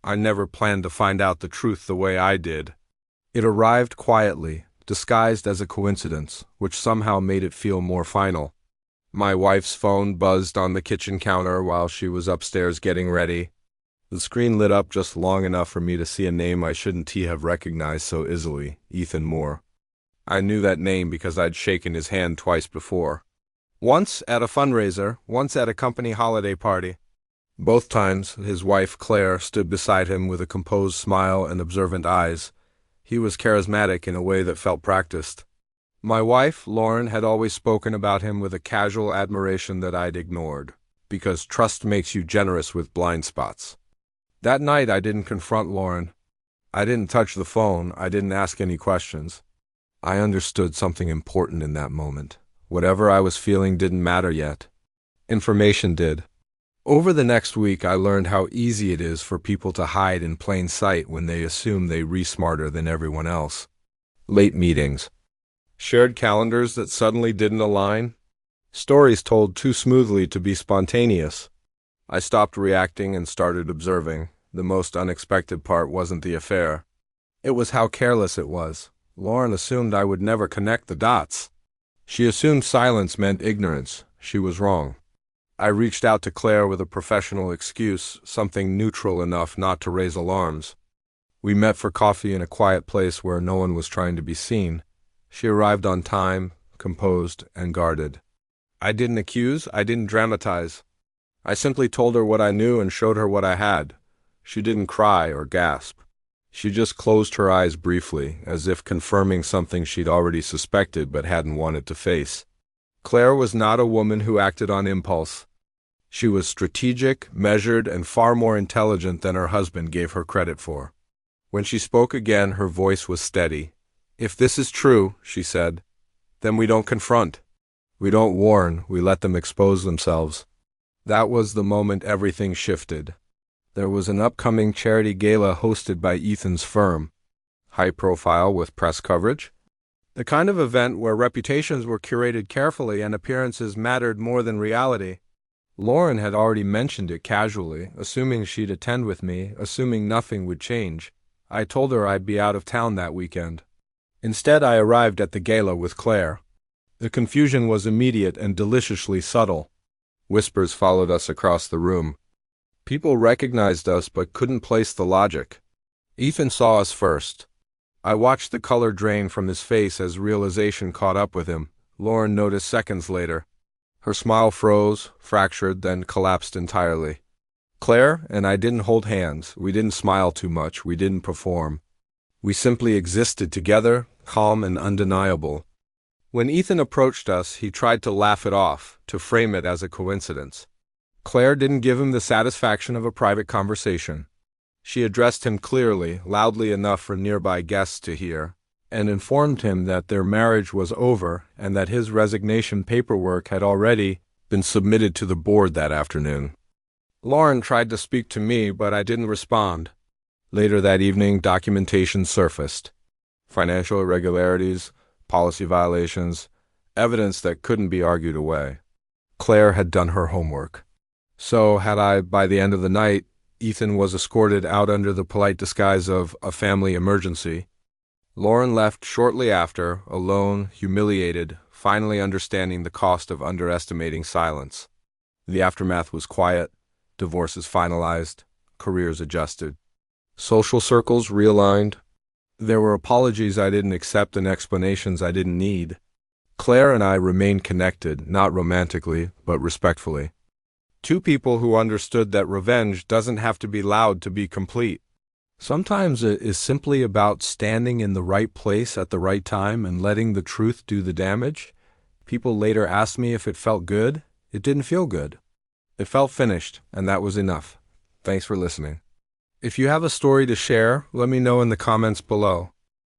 I never planned to find out the truth the way I did. It arrived quietly, disguised as a coincidence, which somehow made it feel more final. My wife's phone buzzed on the kitchen counter while she was upstairs getting ready. The screen lit up just long enough for me to see a name I shouldn't have recognized so easily, Ethan Moore. I knew that name because I'd shaken his hand twice before. Once at a fundraiser, once at a company holiday party. Both times, his wife, Claire, stood beside him with a composed smile and observant eyes. He was charismatic in a way that felt practiced. My wife, Lauren, had always spoken about him with a casual admiration that I'd ignored, because trust makes you generous with blind spots. That night, I didn't confront Lauren. I didn't touch the phone. I didn't ask any questions. I understood something important in that moment. Whatever I was feeling didn't matter yet. Information did. Over the next week, I learned how easy it is for people to hide in plain sight when they assume they re-smarter than everyone else. Late meetings. Shared calendars that suddenly didn't align. Stories told too smoothly to be spontaneous. I stopped reacting and started observing. The most unexpected part wasn't the affair. It was how careless it was. Lauren assumed I would never connect the dots. She assumed silence meant ignorance. She was wrong. I reached out to Claire with a professional excuse, something neutral enough not to raise alarms. We met for coffee in a quiet place where no one was trying to be seen. She arrived on time, composed, and guarded. I didn't accuse, I didn't dramatize. I simply told her what I knew and showed her what I had. She didn't cry or gasp. She just closed her eyes briefly, as if confirming something she'd already suspected but hadn't wanted to face. Claire was not a woman who acted on impulse. She was strategic, measured, and far more intelligent than her husband gave her credit for. When she spoke again, her voice was steady. "If this is true," she said, "then we don't confront. We don't warn, we let them expose themselves." That was the moment everything shifted. There was an upcoming charity gala hosted by Ethan's firm. High profile with press coverage. The kind of event where reputations were curated carefully and appearances mattered more than reality. Lauren had already mentioned it casually, assuming she'd attend with me, assuming nothing would change. I told her I'd be out of town that weekend. Instead, I arrived at the gala with Claire. The confusion was immediate and deliciously subtle. Whispers followed us across the room. People recognized us but couldn't place the logic. Ethan saw us first. I watched the color drain from his face as realization caught up with him. Lauren noticed seconds later. Her smile froze, fractured, then collapsed entirely. Claire and I didn't hold hands. We didn't smile too much. We didn't perform. We simply existed together, calm and undeniable. When Ethan approached us, he tried to laugh it off, to frame it as a coincidence. Claire didn't give him the satisfaction of a private conversation. She addressed him clearly, loudly enough for nearby guests to hear, and informed him that their marriage was over and that his resignation paperwork had already been submitted to the board that afternoon. Lauren tried to speak to me, but I didn't respond. Later that evening, documentation surfaced. Financial irregularities, policy violations, evidence that couldn't be argued away. Claire had done her homework. So had I. By the end of the night, Ethan was escorted out under the polite disguise of a family emergency. Lauren left shortly after, alone, humiliated, finally understanding the cost of underestimating silence. The aftermath was quiet, divorces finalized, careers adjusted. Social circles realigned. There were apologies I didn't accept and explanations I didn't need. Claire and I remained connected, not romantically, but respectfully. Two people who understood that revenge doesn't have to be loud to be complete. Sometimes it is simply about standing in the right place at the right time and letting the truth do the damage. People later asked me if it felt good. It didn't feel good. It felt finished, and that was enough. Thanks for listening. If you have a story to share, let me know in the comments below.